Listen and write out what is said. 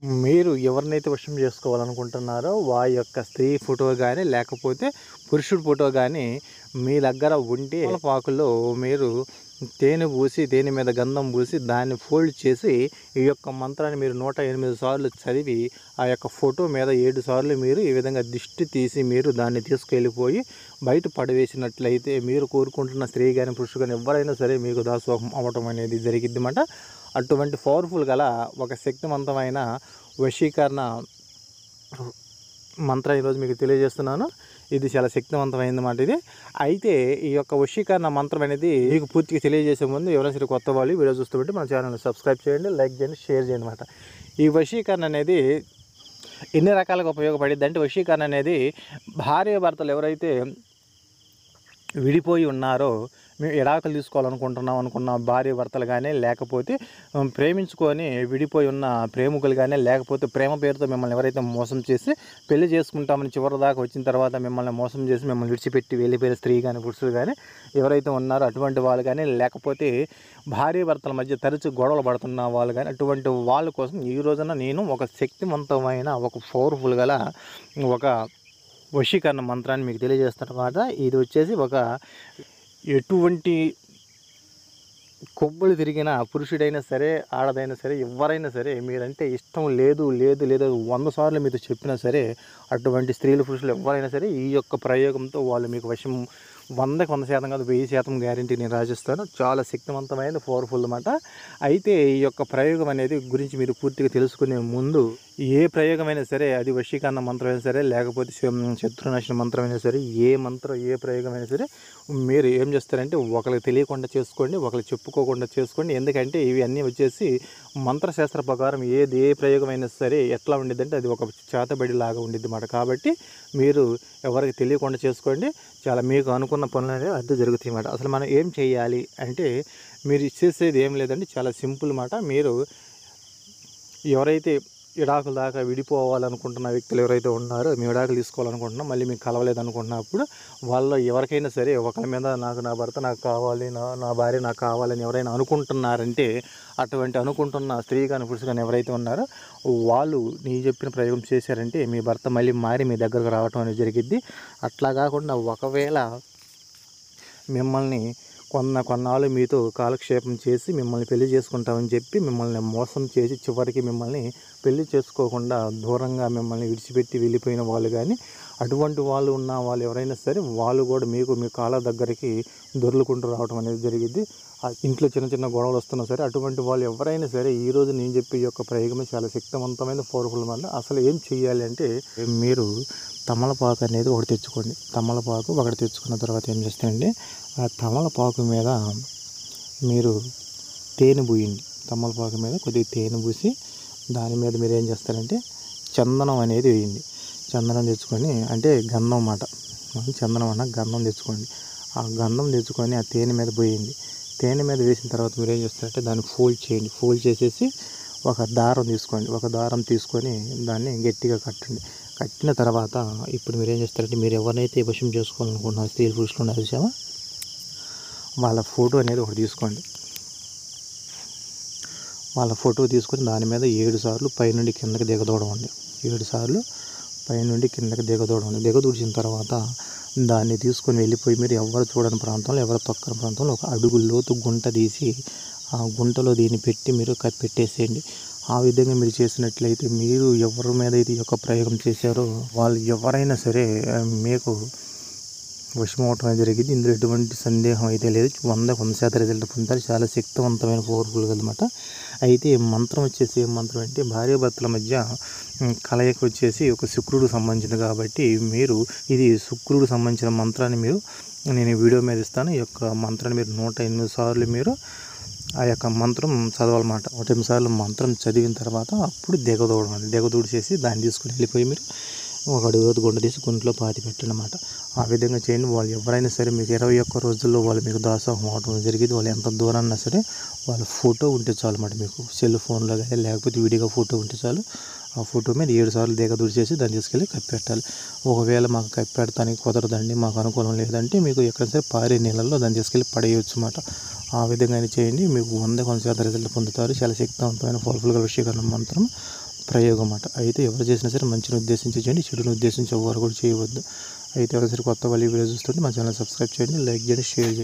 మీరు ఎవరినైతే వశం చేసుకోవాలనుకుంటున్నారో వారి యొక్క స్త్రీ ఫోటో గానీ, లేకపోతే పురుషుడి ఫోటో గానీ మీ దగ్గర ఉంటే తమలపాకులో మీరు తేనె పూసి, తేనె మీద గంధం పూసి దాన్ని ఫోల్డ్ చేసి ఈ యొక్క మంత్రాన్ని మీరు 108 సార్లు చదివి ఆ యొక్క ఫోటో మీద 7 సార్లు మీరు ఈ విధంగా దిష్టి తీసి మీరు దాన్ని తీసుకెళ్ళిపోయి బయట పడవేసినట్లయితే మీరు కోరుకుంటున్న స్త్రీ గానీ, పురుషుడు గానీ ఎవరైనా సరే మీకు దాసోహం అవ్వటం అనేది జరిగిద్దన్నమాట. అటువంటి పవర్ఫుల్ గల ఒక శక్తివంతమైన వశీకరణ మంత్రం ఈరోజు మీకు తెలియజేస్తున్నాను. ఇది చాలా శక్తివంతమైనమాట ఇది. అయితే ఈ యొక్క వశీకరణ మంత్రం అనేది మీకు పూర్తిగా తెలియజేసే ముందు ఎవరైనా సరే కొత్త వాళ్ళు వీడియో చూస్తుంటే మన ఛానల్ని సబ్స్క్రైబ్ చేయండి, లైక్ చేయండి, షేర్ చేయండి అన్నమాట. ఈ వశీకరణ అనేది ఎన్ని రకాలుగా ఉపయోగపడిద్ది అంటే, వశీకరణ అనేది భార్యాభర్తలు ఎవరైతే విడిపోయి ఉన్నారో, మేము విడాకులు తీసుకోవాలనుకుంటున్నాం అనుకున్న భార్య భర్తలు కానీ, లేకపోతే ప్రేమించుకొని విడిపోయి ఉన్న ప్రేమికులు కానీ, లేకపోతే ప్రేమ పేరుతో మిమ్మల్ని ఎవరైతే మోసం చేసి పెళ్లి చేసుకుంటామని చివరి దాకా వచ్చిన తర్వాత మిమ్మల్ని మోసం చేసి మిమ్మల్ని విడిచిపెట్టి వెళ్ళిపోయిన స్త్రీ కానీ, పురుషులు కానీ ఎవరైతే ఉన్నారో అటువంటి వాళ్ళు కానీ, లేకపోతే భార్య భర్తల మధ్య తరచు గొడవలు పడుతున్న వాళ్ళు కానీ, అటువంటి వాళ్ళ కోసం ఈ రోజున నేను ఒక శక్తివంతమైన ఒక పవర్ఫుల్ గల ఒక వశీకరణ మంత్రాన్ని మీకు తెలియజేస్తానమాట. ఇది వచ్చేసి ఒక ఎటువంటి కొవ్వులు తిరిగిన పురుషుడైనా సరే, ఆడదైనా సరే, ఎవరైనా సరే మీరంటే ఇష్టం లేదు 100 సార్లు మీతో చెప్పినా సరే, అటువంటి స్త్రీలు పురుషులు ఎవరైనా సరే ఈ యొక్క ప్రయోగంతో వాళ్ళు మీకు వశం 100కి 100% కాదు 1000% గ్యారంటీ నేను రాసిస్తాను. చాలా శక్తివంతమైన పవర్ఫుల్ అన్నమాట. అయితే ఈ యొక్క ప్రయోగం అనేది గురించి మీరు పూర్తిగా తెలుసుకునే ముందు ఏ ప్రయోగమైనా సరే, అది వశీకరణ మంత్రమైనా సరే, లేకపోతే శత్రునాశన మంత్రమైనా సరే, ఏ ప్రయోగమైనా సరే మీరు ఏం చేస్తారంటే ఒకరికి తెలియకుండా చేసుకోండి, ఒకరికి చెప్పుకోకుండా చేసుకోండి. ఎందుకంటే ఇవి అన్నీ వచ్చేసి మంత్రశాస్త్ర ప్రకారం ఏ ప్రయోగమైనా సరే ఎట్లా ఉండిద్దంటే అది ఒక చేతబడి లాగా ఉండిద్ది అన్నమాట. కాబట్టి మీరు ఎవరికి తెలియకుండా చేసుకోండి. చాలా మీకు అనుకున్న పనులు అనేవి అర్థం జరుగుతాయి అన్నమాట. అసలు మనం ఏం చేయాలి అంటే, మీరు చేసేది ఏం లేదండి, చాలా సింపుల్ అన్నమాట. మీరు ఎవరైతే విడాకుల దాకా విడిపోవాలనుకుంటున్న వ్యక్తులు ఎవరైతే ఉన్నారో, మీ విడాకులు తీసుకోవాలనుకుంటున్నా మళ్ళీ మీకు కలవలేదు అనుకుంటున్నప్పుడు వాళ్ళు ఎవరికైనా సరే ఒకరి మీద నా భర్త నాకు కావాలి, నా భార్య నాకు కావాలని ఎవరైనా అనుకుంటున్నారంటే, అటువంటి అనుకుంటున్న స్త్రీ కానీ పురుషుడు కానీ ఎవరైతే ఉన్నారో వాళ్ళు నీ చెప్పిన ప్రయోగం చేశారంటే మీ భర్త మళ్ళీ మారి మీ దగ్గరకు రావటం అనేది జరిగిద్ది. అట్లా కాకుండా ఒకవేళ మిమ్మల్ని కొన్నాళ్ళు మీతో కాలక్షేపం చేసి మిమ్మల్ని పెళ్లి చేసుకుంటామని చెప్పి మిమ్మల్ని మోసం చేసి చివరికి మిమ్మల్ని పెళ్లి చేసుకోకుండా దూరంగా మిమ్మల్ని విడిచిపెట్టి వెళ్ళిపోయిన వాళ్ళు కానీ, అటువంటి వాళ్ళు ఉన్న వాళ్ళు ఎవరైనా సరే వాళ్ళు కూడా మీ కాళ్ళ దగ్గరికి దొర్లుకుంటూ రావడం అనేది జరిగింది. ఇంట్లో చిన్న గొడవలు వస్తున్నా సరే అటువంటి వాళ్ళు ఎవరైనా సరే ఈరోజు నేను చెప్పే ఈ యొక్క ప్రయోగమే చాలా శక్తివంతమైన పవర్ఫుల్ వల్ల. అసలు ఏం చేయాలి అంటే, మీరు తమలపాకు అనేది ఒకటి తెచ్చుకోండి. తమలపాకు ఒకటి తెచ్చుకున్న తర్వాత ఏం చేస్తాయండి, ఆ తమలపాకు మీద మీరు తేనె పూయండి. తమలపాకు మీద కొద్దిగా తేనె పూసి దాని మీద మీరు ఏం చేస్తారంటే చందనం అనేది వేయండి. చందనం తెచ్చుకొని, అంటే గంధం అన్నమాట, చందనం అన్న గంధం తెచ్చుకోండి. ఆ గంధం తెచ్చుకొని ఆ తేనె మీద పోయండి. తేనె మీద వేసిన తర్వాత మీరు ఏం చేస్తారంటే దాన్ని ఫోల్డ్ చేయండి. ఫోల్డ్ చేసేసి ఒక దారం తీసుకోండి. ఒక దారం తీసుకొని దాన్ని గట్టిగా కట్టండి. కట్టిన తర్వాత ఇప్పుడు మీరు ఏం చేస్తారంటే, మీరు ఎవరినైతే వశం చేసుకోవాలనుకుంటున్నారు స్త్రీ పురుషులు ఉన్నారు చూసావా, వాళ్ళ ఫోటో అనేది ఒకటి తీసుకోండి. వాళ్ళ ఫోటో తీసుకొని దాని మీద 7 సార్లు పైనుండి కిందకి దిగదూడవండి. 7 సార్లు పైనుండి కిందకి దిగదూడవండి. దిగదూడిచిన తర్వాత దాన్ని తీసుకొని వెళ్ళిపోయి మీరు ఎవరు చూడని ప్రాంతంలో, ఎవరు తొక్కని ప్రాంతంలో ఒక అడుగు లోతు గుంట తీసి ఆ గుంటలో దీన్ని పెట్టి మీరు పెట్టేసేయండి. ఆ విధంగా మీరు చేసినట్లయితే మీరు ఎవరి మీద అయితే ఈ యొక్క ప్రయోగం చేశారో వాళ్ళు ఎవరైనా సరే మీకు వశమవటం జరిగింది. ఇందులో ఎటువంటి సందేహం అయితే లేదు. 100% రిజల్ట్ పొందుతారు. చాలా శక్తివంతమైన పవర్ఫుల్ అనమాట. అయితే మంత్రం వచ్చేసి ఏం మంత్రం అంటే, భార్యాభర్తల మధ్య కలయిక వచ్చేసి ఒక శుక్రుడికి సంబంధించింది కాబట్టి మీరు ఇది శుక్రుడికి సంబంధించిన మంత్రాన్ని నేను వీడియో మీద ఇస్తాను. ఈ యొక్క మంత్రాన్ని మీరు 108 సార్లు మీరు ఆ యొక్క మంత్రం చదవాలన్నమాట. 108 సార్లు మంత్రం చదివిన తర్వాత అప్పుడు దిగదూడు చేసి దాన్ని తీసుకుని వెళ్ళిపోయి మీరు ఒక అడుగు గుండ తీసి గుంటలో పాతి పెట్టనమాట. ఆ విధంగా చేయండి. వాళ్ళు ఎవరైనా సరే మీకు 21 రోజుల్లో వాళ్ళు మీకు దాసోహం అవడం జరిగింది. వాళ్ళు ఎంత దూరాన్నా సరే వాళ్ళ ఫోటో ఉంటే చాలు అన్నమాట. మీకు సెల్ ఫోన్లో కానీ లేకపోతే వీడియోగా ఫోటో ఉంటే చాలు. ఆ ఫోటో మీద 7 సార్లు దిగదూడి చేసి దాన్ని తీసుకెళ్ళి కప్పెట్టాలి. ఒకవేళ మాకు కప్పెడతానికి కుదరదండి, మాకు అనుకూలం లేదంటే మీకు ఎక్కడైనా సరే పారే నీళ్ళల్లో దాన్ని తీసుకెళ్ళి పడేయచ్చు అన్నమాట. ఆ విధంగా చేయండి. మీకు 100% రిజల్ట్ పొందుతారు. చాలా శక్తివంతమైన పవర్ఫుల్గా వశీకరణ మంత్రం ప్రయోగం అన్నమాట. అయితే ఎవరు చేసినా సరే మంచిని ఉద్దేశించి చేయండి, చెడుని ఉద్దేశించి ఎవరు కూడా చేయవద్దు. అయితే ఎవరైనా సరే కొత్త వాళ్ళు ఈ వీడియో చూస్తుంటే మా ఛానల్ సబ్స్క్రైబ్ చేయండి, లైక్ చేయండి, షేర్ చేయండి.